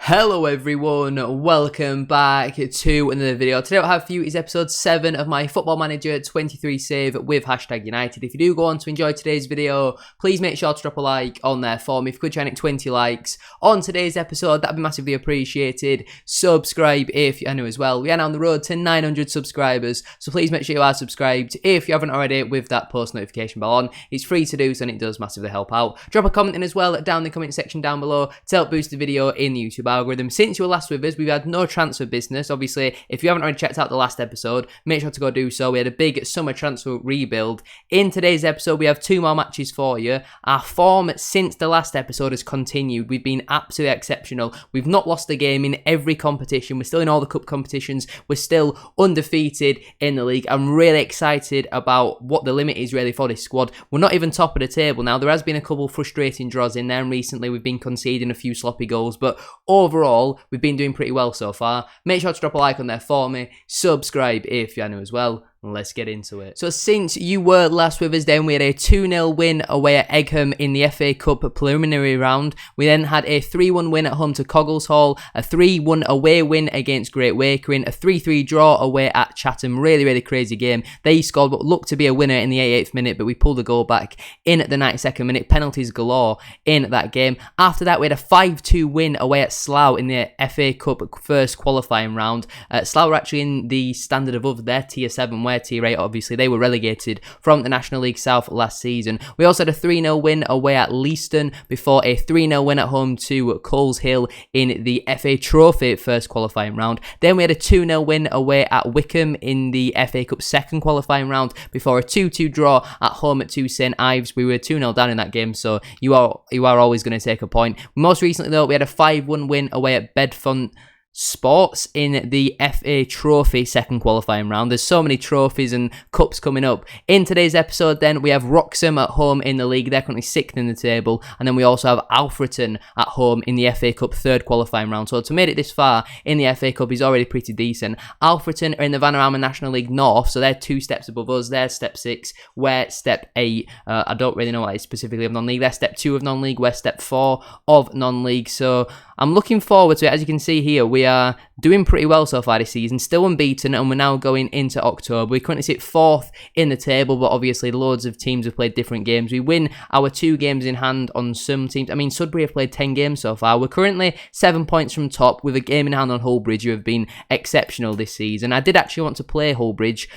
Hello everyone, welcome back to another video. Today what I have for you is episode 7 of my Football Manager 23 save with #United. If you do go on to enjoy today's video, please make sure to drop a like on there for me. If you could try and hit 20 likes on today's episode, that'd be massively appreciated. Subscribe if you're new as well. We are now on the road to 900 subscribers, so please make sure you are subscribed if you haven't already with that post notification bell on. It's free to do so and it does massively help out. Drop a comment in as well down in the comment section down below to help boost the video in the YouTube algorithm. Since you were last with us, we've had no transfer business. Obviously, if you haven't already checked out the last episode, make sure to go do so. We had a big summer transfer rebuild. In today's episode, we have 2 more matches for you. Our form since the last episode has continued. We've been absolutely exceptional. We've not lost a game in every competition. We're still in all the cup competitions. We're still undefeated in the league. I'm really excited about what the limit is really for this squad. We're not even top of the table now. There has been a couple frustrating draws in there, and recently we've been conceding a few sloppy goals, but overall, we've been doing pretty well so far. Make sure to drop a like on there for me. Subscribe if you're new as well. Let's get into it. So since you were last with us then, we had a 2-0 win away at Egham in the FA Cup preliminary round. We then had a 3-1 win at home to Coggles Hall, a 3-1 away win against Great Wakering, a 3-3 draw away at Chatham. Really crazy game. They scored what looked to be a winner in the 88th minute, but we pulled the goal back in at the 92nd minute. Penalties galore in that game. After that, we had a 5-2 win away at Slough in the FA Cup first qualifying round. Slough were actually in the standard above their Tier 7, where Tier 8, obviously, they were relegated from the National League South last season. We also had a 3-0 win away at Leiston before a 3-0 win at home to Coles Hill in the FA Trophy first qualifying round. Then we had a 2-0 win away at Wickham in the FA Cup second qualifying round before a 2-2 draw at home at St Ives. We were 2-0 down in that game, so you are always going to take a point. Most recently, though, we had a 5-1 win away at Bedfont Sports in the FA Trophy second qualifying round. There's so many trophies and cups coming up. In today's episode then, we have Wroxham at home in the league. They're currently 6th in the table. And then we also have Alfreton at home in the FA Cup third qualifying round. So to make it this far in the FA Cup is already pretty decent. Alfreton are in the Vanarama National League North, so they're 2 steps above us. They're step 6, we're step 8. I don't really know what it is specifically of non-league. They're step 2 of non-league, we're step 4 of non-league. So I'm looking forward to it. As you can see here, we are doing pretty well so far this season, still unbeaten, and we're now going into October. We currently sit 4th in the table, but obviously loads of teams have played different games. We win our 2 games in hand on some teams. I mean, Sudbury have played 10 games so far. We're currently 7 points from top with a game in hand on Hullbridge, who have been exceptional this season. I did actually want to play Hullbridge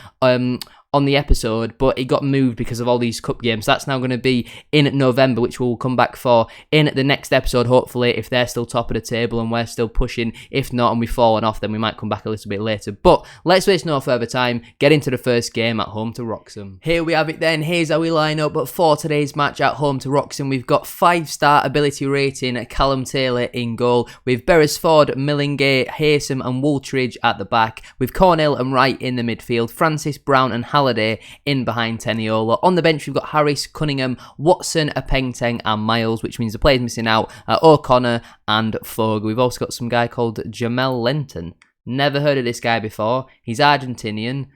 on the episode, but it got moved because of all these cup games. That's now going to be in November, which we'll come back for in the next episode, hopefully, if they're still top of the table and we're still pushing. If not, and we've fallen off, then we might come back a little bit later. But let's waste no further time, get into the first game at home to Wroxham. Here we have it then. Here's how we line up for today's match at home to Wroxham. We've got 5-star ability rating Callum Taylor in goal, with Beresford, Millingate, Haysom and Wooltridge at the back, with Cornell and Wright in the midfield, Francis, Brown and Halliday in behind Teniola. On the bench, we've got Harris, Cunningham, Watson, Apengteng and Miles, which means the players missing out are O'Connor and Fogg. We've also got some guy called Jamel Lenton. Never heard of this guy before. He's Argentinian.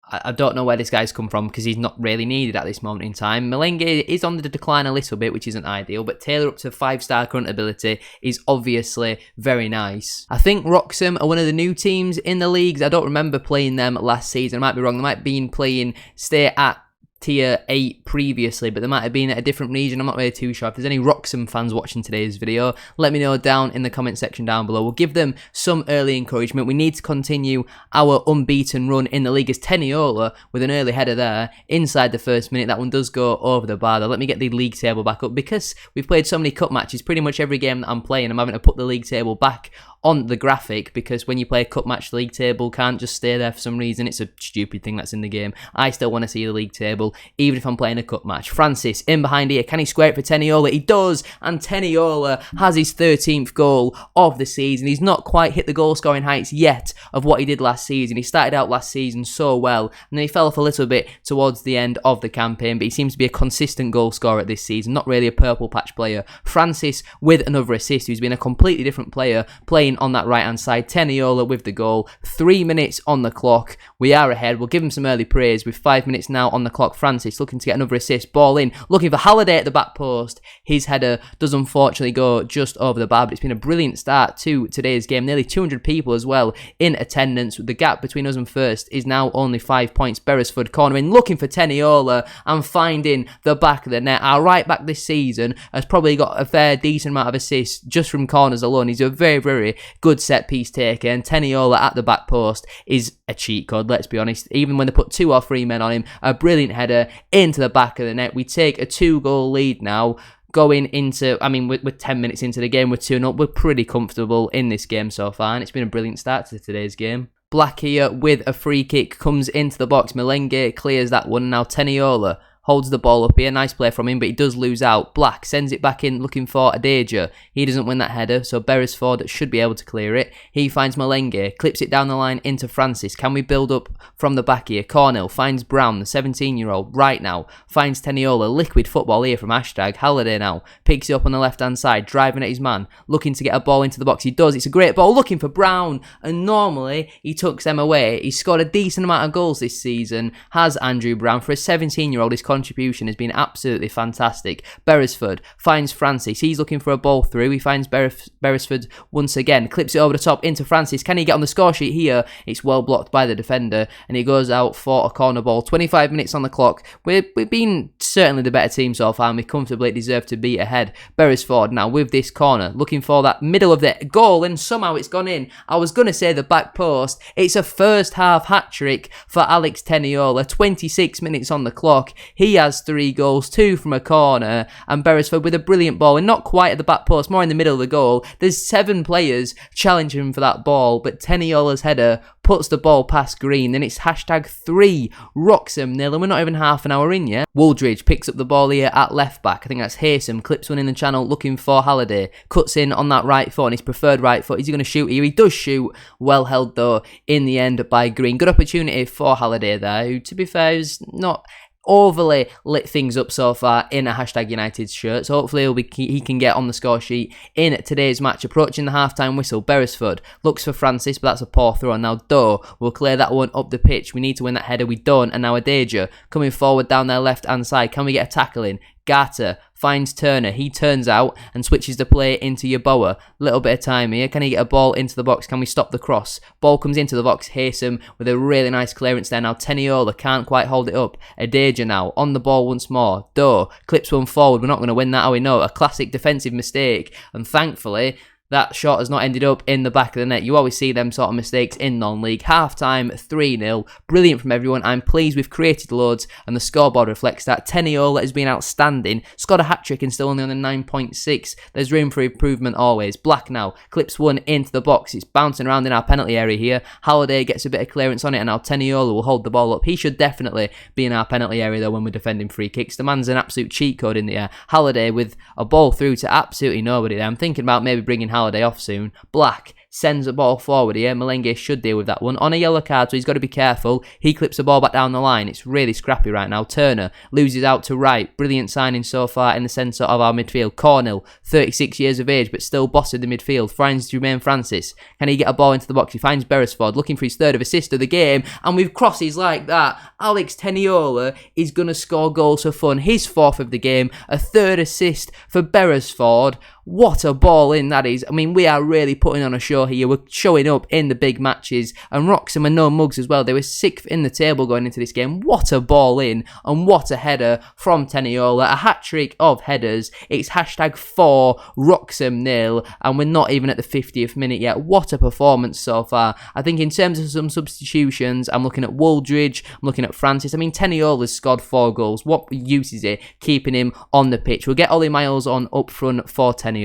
I don't know where this guy's come from because he's not really needed at this moment in time. Melengue is on the decline a little bit, which isn't ideal, but Taylor up to 5-star current ability is obviously very nice. I think Wroxham are one of the new teams in the leagues. I don't remember playing them last season. I might be wrong. They might have been playing stay at Tier 8 previously, but they might have been at a different region. I'm not really too sure. If there's any Wroxham fans watching today's video, let me know down in the comment section down below. We'll give them some early encouragement. We need to continue our unbeaten run in the league, as Teniola with an early header there inside the first minute. That one does go over the bar though. Let me get the league table back up, because we've played so many cup matches. Pretty much every game that I'm playing, I'm having to put the league table back on the graphic, because when you play a cup match, the league table can't just stay there for some reason. It's a stupid thing that's in the game. I still want to see the league table, even if I'm playing a cup match. Francis in behind here. Can he square it for Teniola? He does, and Teniola has his 13th goal of the season. He's not quite hit the goal scoring heights yet of what he did last season. He started out last season so well, and then he fell off a little bit towards the end of the campaign, but he seems to be a consistent goal scorer this season, not really a purple patch player. Francis with another assist, who's been a completely different player playing playing on that right-hand side. Teniola with the goal. 3 minutes on the clock. We are ahead. We'll give him some early praise with 5 minutes now on the clock. Francis looking to get another assist. Ball in. Looking for Halliday at the back post. His header does unfortunately go just over the bar, but it's been a brilliant start to today's game. Nearly 200 people as well in attendance. The gap between us and first is now only 5 points. Beresford cornering, looking for Teniola and finding the back of the net. Our right back this season has probably got a fair decent amount of assists just from corners alone. He's a very, very good set piece taker, and Teniola at the back post is a cheat code, let's be honest. Even when they put 2 or 3 men on him, a brilliant header into the back of the net. We take a 2-goal lead now. Going into, I mean, we're 10 minutes into the game, we're 2-0. We're pretty comfortable in this game so far, and it's been a brilliant start to today's game. Black here with a free kick, comes into the box. Malenge clears that one. Now Teniola holds the ball up here. Nice play from him, but he does lose out. Black sends it back in looking for Adeja. He doesn't win that header, so Beresford should be able to clear it. He finds Malenge, clips it down the line into Francis. Can we build up from the back here? Cornell finds Brown, the 17-year-old, right now. Finds Teniola. Liquid football here from Hashtag. Halliday now picks it up on the left-hand side, driving at his man, looking to get a ball into the box. He does. It's a great ball, looking for Brown, and normally he tucks them away. He's scored a decent amount of goals this season, has Andrew Brown. For a 17-year-old, his contribution has been absolutely fantastic. Beresford finds Francis. He's looking for a ball through. He finds Beresford once again. Clips it over the top into Francis. Can he get on the score sheet here? It's well blocked by the defender, and he goes out for a corner ball. 25 minutes on the clock. We've been certainly the better team so far, and we comfortably deserve to be ahead. Beresford now with this corner, looking for that middle of the goal, and somehow it's gone in. I was going to say the back post. It's a first half hat-trick for Alex Teniola. 26 minutes on the clock. He has 3 goals, 2 from a corner, and Beresford with a brilliant ball, and not quite at the back post, more in the middle of the goal. There's 7 players challenging him for that ball, but Teniola's header puts the ball past Green. Then it's hashtag 3, Wroxham 0, and we're not even half an hour in yet. Wooldridge picks up the ball here at left back. I think that's Haysom, clips one in the channel looking for Halliday, cuts in on that right foot, on his preferred right foot. Is he going to shoot here? He does shoot, well held though in the end by Green. Good opportunity for Halliday there, who to be fair is not overly lit things up so far in a hashtag United shirt, so hopefully he can get on the score sheet in today's match. Approaching the half-time whistle, Beresford looks for Francis, but that's a poor throw. Now Doe will clear that one up the pitch. We need to win that header, we don't, and now Adeja coming forward down their left-hand side. Can we get a tackle in? Garter finds Turner. He turns out and switches the play into Yeboah. Little bit of time here. Can he get a ball into the box? Can we stop the cross? Ball comes into the box. Haysom with a really nice clearance there. Now Teniola can't quite hold it up. Adeja now on the ball once more. Doe clips one forward. We're not going to win that, how we know. A classic defensive mistake. And thankfully, that shot has not ended up in the back of the net. You always see them sort of mistakes in non-league. Half-time, 3-0. Brilliant from everyone. I'm pleased we've created loads, and the scoreboard reflects that. Teniola has been outstanding. Scored a hat-trick and still only on the 9.6. There's room for improvement always. Black now clips one into the box. It's bouncing around in our penalty area here. Halliday gets a bit of clearance on it, and now Teniola will hold the ball up. He should definitely be in our penalty area, though, when we're defending free kicks. The man's an absolute cheat code in the air. Halliday with a ball through to absolutely nobody there. I'm thinking about maybe bringing Halliday off soon. Black sends the ball forward here. Malenge should deal with that one. On a yellow card, so he's got to be careful. He clips the ball back down the line. It's really scrappy right now. Turner loses out to right. Brilliant signing so far in the centre of our midfield. Cornell, 36 years of age, but still bossing the midfield. Finds Jermaine Francis. Can he get a ball into the box? He finds Beresford, looking for his 3rd of assist of the game. And with crosses like that, Alex Teniola is going to score goals for fun. His 4th of the game. A 3rd assist for Beresford. What a ball in that is. I mean, we are really putting on a show here. We're showing up in the big matches. And Wroxham are no mugs as well. They were 6th in the table going into this game. What a ball in. And what a header from Teniola. A hat-trick of headers. It's hashtag 4, Wroxham 0. And we're not even at the 50th minute yet. What a performance so far. I think in terms of some substitutions, I'm looking at Wooldridge. I'm looking at Francis. I mean, Teniola's scored 4 goals. What use is it keeping him on the pitch? We'll get Ollie Miles on up front for Teniola.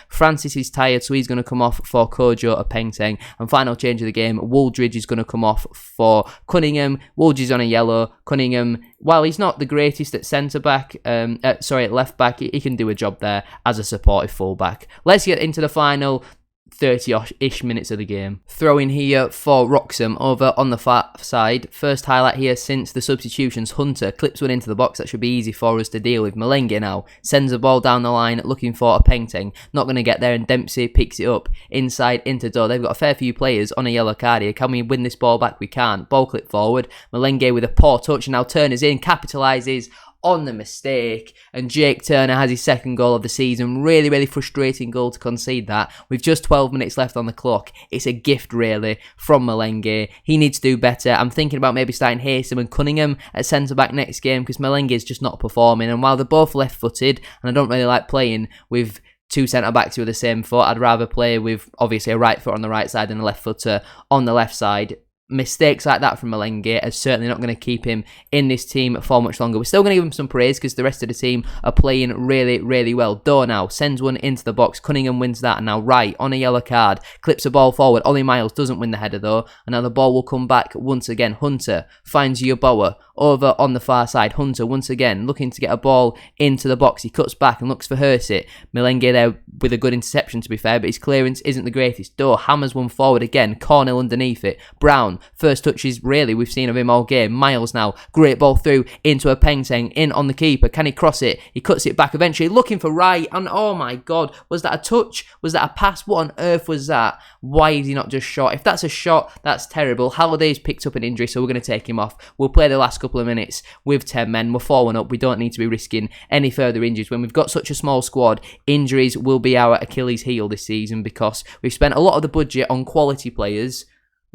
Francis is tired, so he's going to come off for Kojo Apengteng. And final change of the game, Wooldridge is going to come off for Cunningham. Wooldridge on a yellow. Cunningham, while he's not the greatest at centre-back, at left-back, he can do a job there as a supportive full-back. Let's get into the final. 30-ish minutes of the game. Throw in here for Wroxham over on the far side. First highlight here since the substitutions. Hunter clips one into the box. That should be easy for us to deal with. Malenge now sends the ball down the line looking for a Pengteng. Not going to get there, and Dempsey picks it up inside into Doe. They've got a fair few players on a yellow card here. Can we win this ball back? We can't. Ball clip forward. Malenge with a poor touch, and now Turner's in, capitalises on the mistake, and Jake Turner has his second goal of the season. Really frustrating goal to concede that with just 12 minutes left on the clock. It's a gift really from Malenge. He needs to do better. I'm thinking about maybe starting Haysom and Cunningham at centre back next game, because Malenge is just not performing, and while they're both left footed and I don't really like playing with two centre backs who are the same foot, I'd rather play with obviously a right foot on the right side and a left footer on the left side. Mistakes like that from Malenge are certainly not going to keep him in this team for much longer. We're still going to give him some praise because the rest of the team are playing really well. Doe now sends one into the box. Cunningham wins that, and now Wright on a yellow card clips the ball forward. Ollie Miles doesn't win the header though, and now the ball will come back once again. Hunter finds Yeboah over on the far side. Hunter once again looking to get a ball into the box. He cuts back and looks for Hersit. Malenge there with a good interception to be fair, but his clearance isn't the greatest. Doe hammers one forward again. Cornell underneath it. Brown, first touches really we've seen of him all game. Miles now, great ball through into a Pengteng, in on the keeper. Can he cross it? He cuts it back eventually, looking for Wright, and oh my god, was that a touch? Was that a pass? What on earth was that? Why is he not just shot? If that's a shot, that's terrible. Halliday's picked up an injury, so we're going to take him off. We'll play the last couple of minutes with 10 men. We're 4-1 up. We don't need to be risking any further injuries. When we've got such a small squad, injuries will be our Achilles heel this season, because we've spent a lot of the budget on quality players.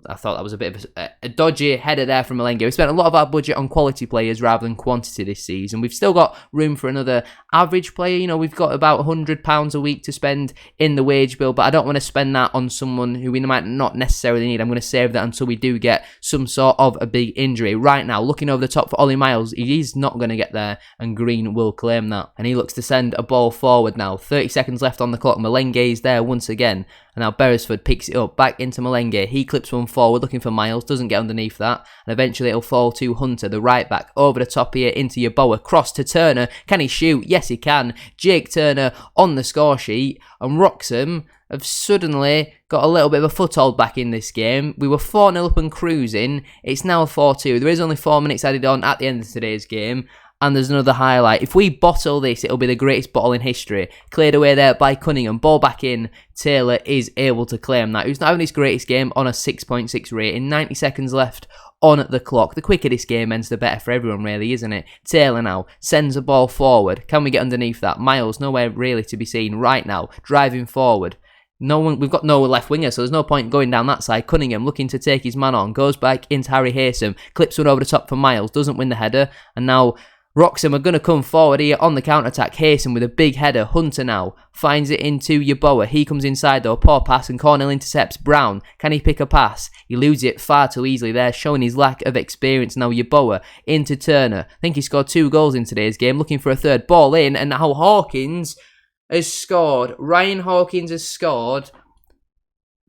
I thought that was a bit of a dodgy header there from Malenge. We spent a lot of our budget on quality players rather than quantity this season. We've still got room for another average player. You know, we've got about £100 a week to spend in the wage bill, but I don't want to spend that on someone who we might not necessarily need. I'm going to save that until we do get some sort of a big injury. Right now, looking over the top for Ollie Miles, he's not going to get there, and Green will claim that. And he looks to send a ball forward now. 30 seconds left on the clock. Malenge is there once again. And now Beresford picks it up, back into Malenge. He clips one forward, looking for Miles, doesn't get underneath that. And eventually it'll fall to Hunter, the right back, over the top here into Yeboah. Cross to Turner. Can he shoot? Yes, he can. Jake Turner on the score sheet. And Wroxham have suddenly got a little bit of a foothold back in this game. We were 4-0 up and cruising. It's now 4-2. There is only 4 minutes added on at the end of today's game. And there's another highlight. If we bottle this, it'll be the greatest bottle in history. Cleared away there by Cunningham. Ball back in. Taylor is able to claim that. He's not having his greatest game on a 6.6 rating. 90 seconds left on the clock. The quicker this game ends, the better for everyone, really, isn't it? Taylor now sends a ball forward. Can we get underneath that? Miles, nowhere really to be seen right now. Driving forward. We've got no left winger, so there's no point going down that side. Cunningham looking to take his man on. Goes back into Harry Haysom. Clips one over the top for Miles. Doesn't win the header. And now Wroxham are going to come forward here on the counter-attack. Haysom with a big header. Hunter now finds it into Yeboah. He comes inside though. Poor pass, and Cornell intercepts. Brown, can he pick a pass? He loses it far too easily there, showing his lack of experience. Now Yeboah into Turner. I think he scored 2 goals in today's game. Looking for a third. Ball in, and now Hawkins has scored. Ryan Hawkins has scored.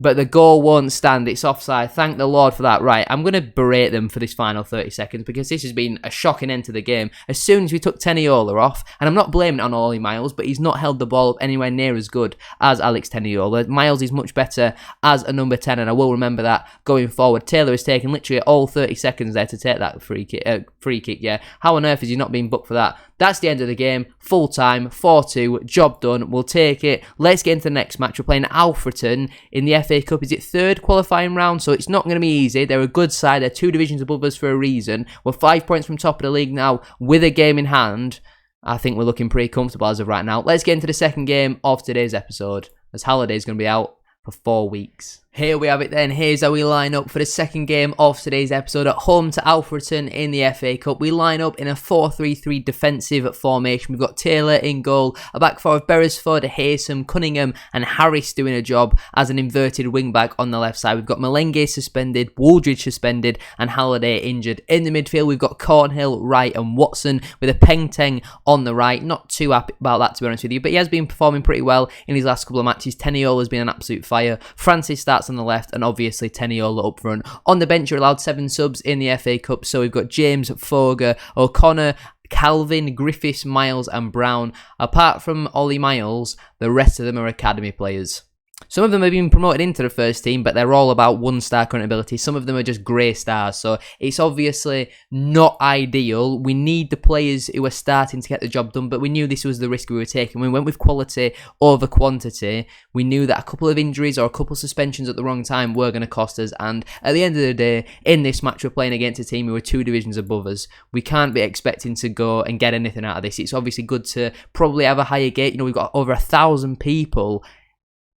But the goal won't stand. It's offside. Thank the Lord for that. Right, I'm going to berate them for this final 30 seconds because this has been a shocking end to the game. As soon as we took Teniola off, and I'm not blaming it on Ollie Miles, but he's not held the ball up anywhere near as good as Alex Teniola. Miles is much better as a number 10, and I will remember that going forward. Taylor has taken literally all 30 seconds there to take that free kick. Yeah, how on earth is he not being booked for that? That's the end of the game. Full time, 4-2, job done. We'll take it. Let's get into the next match. We're playing Alfreton in the FA Cup. Is it 3rd qualifying round? So it's not going to be easy. They're a good side. They're 2 divisions above us for a reason. We're 5 points from top of the league now with a game in hand. I think we're looking pretty comfortable as of right now. Let's get into the second game of today's episode, as Halliday's going to be out for 4 weeks. Here we have it then. Here's how we line up for the second game of today's episode at home to Alfreton in the FA Cup. We line up in a 4-3-3 defensive formation. We've got Taylor in goal, a back four of Beresford, Haysom, Cunningham and Harris doing a job as an inverted wing back on the left side. We've got Malenge suspended, Wooldridge suspended and Halliday injured. In the midfield we've got Cornhill, Wright and Watson with a Pengteng on the right. Not too happy about that, to be honest with you, but he has been performing pretty well in his last couple of matches. Teniola has been an absolute fire. Francis starts on the left and obviously Teniola up front. On the bench you're allowed 7 subs in the FA Cup, so we've got James, Foger, O'Connor, Calvin, Griffiths, Miles and Brown. Apart from Ollie Miles, the rest of them are academy players. Some of them have been promoted into the first team, but they're all about one-star current ability. Some of them are just grey stars, so it's obviously not ideal. We need the players who are starting to get the job done, but we knew this was the risk we were taking. We went with quality over quantity. We knew that a couple of injuries or a couple of suspensions at the wrong time were going to cost us, and at the end of the day, in this match, we're playing against a team who are 2 divisions above us. We can't be expecting to go and get anything out of this. It's obviously good to probably have a higher gate. You know, we've got over 1,000 people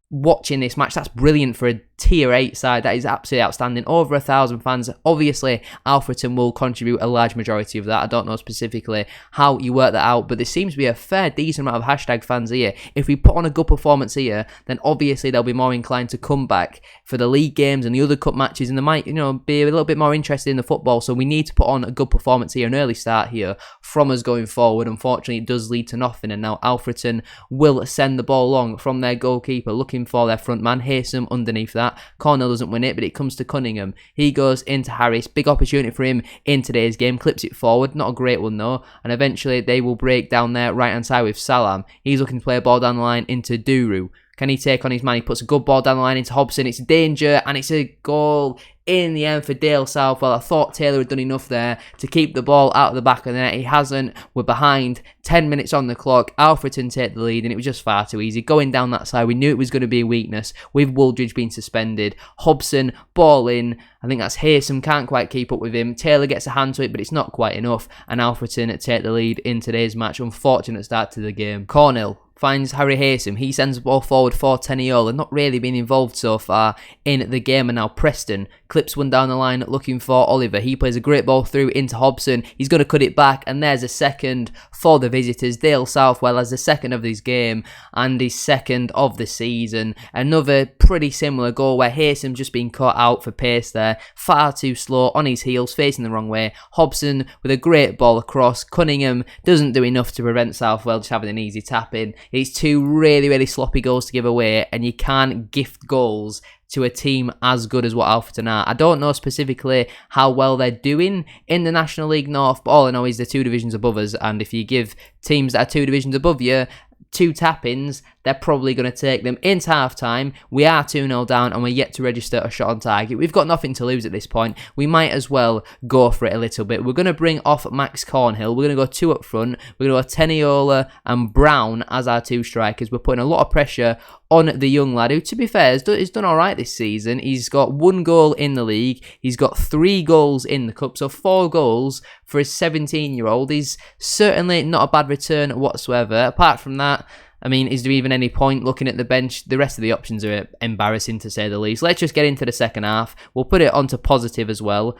watching this match. That's brilliant for a tier 8 side. That is absolutely outstanding. Over 1,000 fans. Obviously, Alfreton will contribute a large majority of that. I don't know specifically how you work that out, but there seems to be a fair decent amount of hashtag fans here. If we put on a good performance here, then obviously they'll be more inclined to come back for the league games and the other cup matches, and they might, you know, be a little bit more interested in the football. So we need to put on a good performance here, an early start here from us going forward. Unfortunately, it does lead to nothing, and now Alfreton will send the ball long from their goalkeeper, looking for their front man, Haysom underneath that. Cornell doesn't win it, but it comes to Cunningham. He goes into Harris. Big opportunity for him in today's game. Clips it forward. Not a great one, though. And eventually, they will break down their right-hand side with Salam. He's looking to play a ball down the line into Duru. Can he take on his man? He puts a good ball down the line into Hobson. It's a danger, and it's a goal in the end for Dale Southwell. I thought Taylor had done enough there to keep the ball out of the back of the net. He hasn't. We're behind. 10 minutes on the clock. Alfreton take the lead, and it was just far too easy. Going down that side, we knew it was going to be a weakness with Wooldridge being suspended. Hobson, ball in. I think that's Haysom, can't quite keep up with him. Taylor gets a hand to it, but it's not quite enough. And Alfreton take the lead in today's match. Unfortunate start to the game. Cornell finds Harry Haysom. He sends the ball forward for Teniola. Not really been involved so far in the game. And now Preston clips one down the line looking for Oliver. He plays a great ball through into Hobson. He's going to cut it back. And there's a second for the visitors. Dale Southwell has the second of this game and his second of the season. Another pretty similar goal where Haysom just being caught out for pace there. Far too slow on his heels, facing the wrong way. Hobson with a great ball across. Cunningham doesn't do enough to prevent Southwell just having an easy tap in. It's 2 really, really sloppy goals to give away, and you can't gift goals to a team as good as what Alfreton are. I don't know specifically how well they're doing in the National League North, but all I know is they're 2 divisions above us, and if you give teams that are 2 divisions above you 2 tap-ins, they're probably going to take them into half-time. We are 2-0 down, and we're yet to register a shot on target. We've got nothing to lose at this point. We might as well go for it a little bit. We're going to bring off Max Cornhill. We're going to go 2 up front. We're going to go Teniola and Brown as our 2 strikers. We're putting a lot of pressure on the young lad, who, to be fair, has done all right this season. He's got 1 goal in the league. He's got 3 goals in the cup, so 4 goals for a 17-year-old. He's certainly not a bad return whatsoever. Apart from that, I mean, is there even any point looking at the bench? The rest of the options are embarrassing, to say the least. Let's just get into the second half. We'll put it onto positive as well,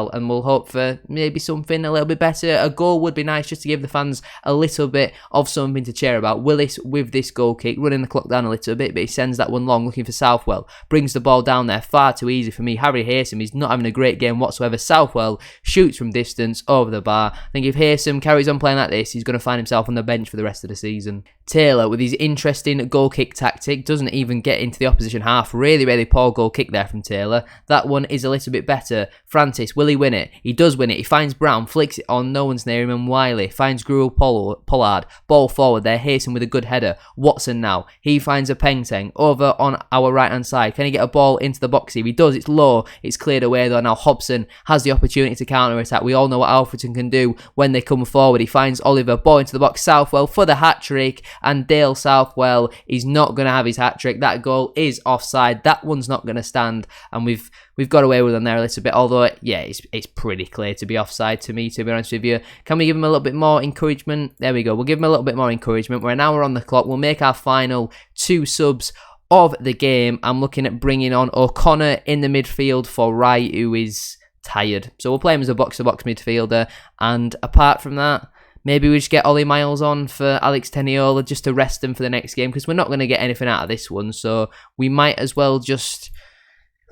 and we'll hope for maybe something a little bit better. A goal would be nice, just to give the fans a little bit of something to cheer about. Willis with this goal kick, running the clock down a little bit, but he sends that one long, looking for Southwell. Brings the ball down there, far too easy for me. Harry Haysom, he's not having a great game whatsoever. Southwell shoots from distance over the bar. I think if Haysom carries on playing like this, he's going to find himself on the bench for the rest of the season. Taylor, with his interesting goal kick tactic, doesn't even get into the opposition half. Really, really poor goal kick there from Taylor. That one is a little bit better. Francis, will he win it? He does win it. He finds Brown, flicks it on, no one's near him, and Wiley finds Gruel Pollard. Ball forward there, Haysom with a good header. Watson now, he finds a Pengteng over on our right-hand side. Can he get a ball into the box here? He does. It's low. It's cleared away though. Now Hobson has the opportunity to counter-attack. We all know what Alfreton can do when they come forward. He finds Oliver, ball into the box. Southwell for the hat-trick, and Dale Southwell is not going to have his hat-trick. That goal is offside. That one's not going to stand, and we've got away with them there a little bit, although, yeah, it's pretty clear to be offside to me, to be honest with you. Can we give him a little bit more encouragement? There we go. We'll give him a little bit more encouragement. We're an hour on the clock. We'll make our final 2 subs of the game. I'm looking at bringing on O'Connor in the midfield for Wright, who is tired. So we'll play him as a box-to-box midfielder, and apart from that, maybe we just get Ollie Miles on for Alex Teniola just to rest him for the next game, because we're not going to get anything out of this one, so we might as well just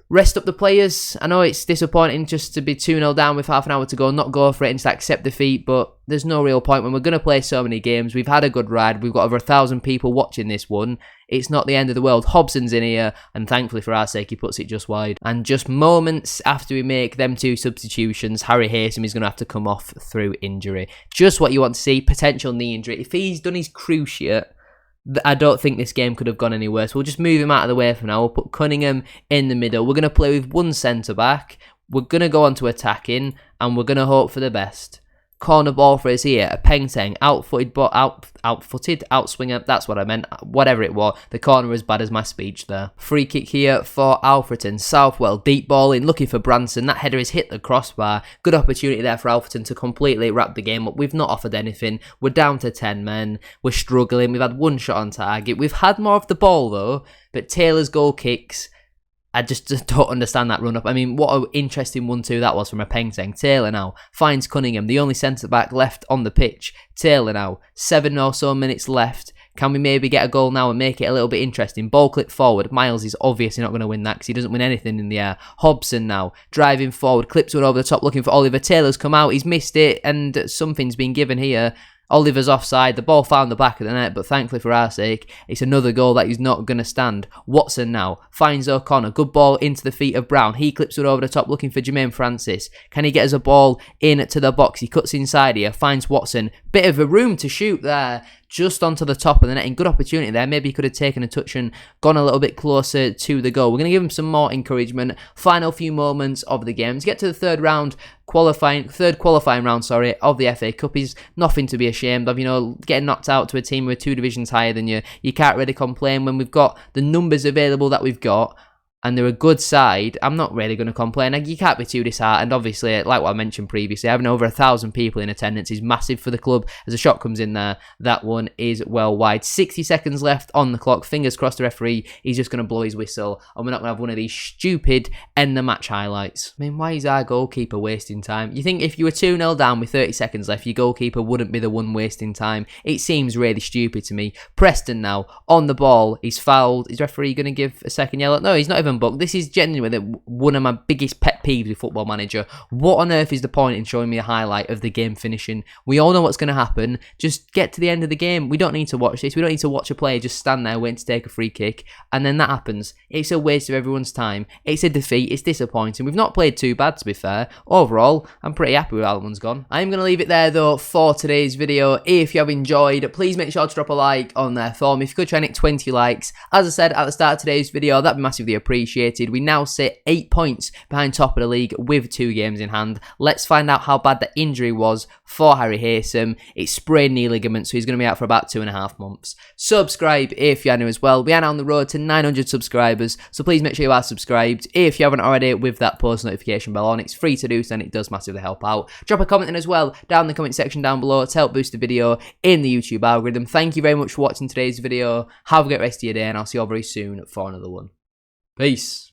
rest up the players. I know it's disappointing just to be 2-0 down with half an hour to go, not go for it and just accept defeat, but there's no real point when we're going to play so many games. We've had a good ride. We've got over 1,000 people watching this one. It's not the end of the world. Hobson's in here, and thankfully for our sake, he puts it just wide. And just moments after we make them 2 substitutions, Harry Haysom is going to have to come off through injury. Just what you want to see, potential knee injury. If he's done his cruciate, I don't think this game could have gone any worse. We'll just move him out of the way for now. We'll put Cunningham in the middle. We're going to play with one centre-back. We're going to go on to attacking, and we're going to hope for the best. Corner ball for us here. A Peng-Teng, outfooted, outswinger. That's what I meant. Whatever it was. The corner as bad as my speech there. Free kick here for Alfreton. Southwell, deep ball in, looking for Branson. That header has hit the crossbar. Good opportunity there for Alfreton to completely wrap the game up. We've not offered anything. We're down to 10 men. We're struggling. We've had one shot on target. We've had more of the ball though, but Taylor's goal kicks, I just don't understand that run-up. I mean, what an interesting 1-2 that was from a Peng-Teng. Taylor now finds Cunningham, the only centre-back left on the pitch. Taylor now, 7 or so minutes left. Can we maybe get a goal now and make it a little bit interesting? Ball clip forward. Miles is obviously not going to win that because he doesn't win anything in the air. Hobson now, driving forward, clips one over the top looking for Oliver. Taylor's come out, he's missed it, and something's been given here. Oliver's offside, the ball found the back of the net, but thankfully for our sake, it's another goal that he's not going to stand. Watson now finds O'Connor, good ball into the feet of Brown. He clips it over the top looking for Jermaine Francis. Can he get us a ball into the box? He cuts inside here, finds Watson. Bit of a room to shoot there, just onto the top of the net. Good opportunity there. Maybe he could have taken a touch and gone a little bit closer to the goal. We're going to give him some more encouragement. Final few moments of the game. To get to the third qualifying round, of the FA Cup is nothing to be ashamed of. You know, getting knocked out to a team who are 2 divisions higher than you. You can't really complain when we've got the numbers available that we've got. And they're a good side. I'm not really going to complain. You can't be too disheartened. Obviously, like what I mentioned previously, having over 1,000 people in attendance is massive for the club. As a shot comes in there, that one is well wide. 60 seconds left on the clock. Fingers crossed the referee, he's just going to blow his whistle. And we're not going to have one of these stupid end the match highlights. I mean, why is our goalkeeper wasting time? You think if you were 2-0 down with 30 seconds left, your goalkeeper wouldn't be the one wasting time? It seems really stupid to me. Preston now, on the ball. He's fouled. Is referee going to give a second yellow? No, he's not even booked. This is genuinely one of my biggest pet peeves with Football Manager. What on earth is the point in showing me a highlight of the game finishing? We all know what's going to happen. Just get to the end of the game. We don't need to watch this. We don't need to watch a player just stand there waiting to take a free kick, and then that happens. It's a waste of everyone's time. It's a defeat. It's disappointing. We've not played too bad, to be fair. Overall, I'm pretty happy with how that one's gone. I'm going to leave it there, though, for today's video. If you have enjoyed, please make sure to drop a like on there for me. If you could try and hit 20 likes. As I said at the start of today's video, that'd be massively appreciated. We now sit 8 points behind top of the league with 2 games in hand. Let's find out how bad the injury was for Harry Haysom. It's sprained knee ligament, so he's going to be out for about 2.5 months. Subscribe if you are new as well. We are now on the road to 900 subscribers, so please make sure you are subscribed. If you haven't already, with that post notification bell on, it's free to do so and it does massively help out. Drop a comment in as well down in the comment section down below to help boost the video in the YouTube algorithm. Thank you very much for watching today's video. Have a great rest of your day, and I'll see you all very soon for another one. Peace.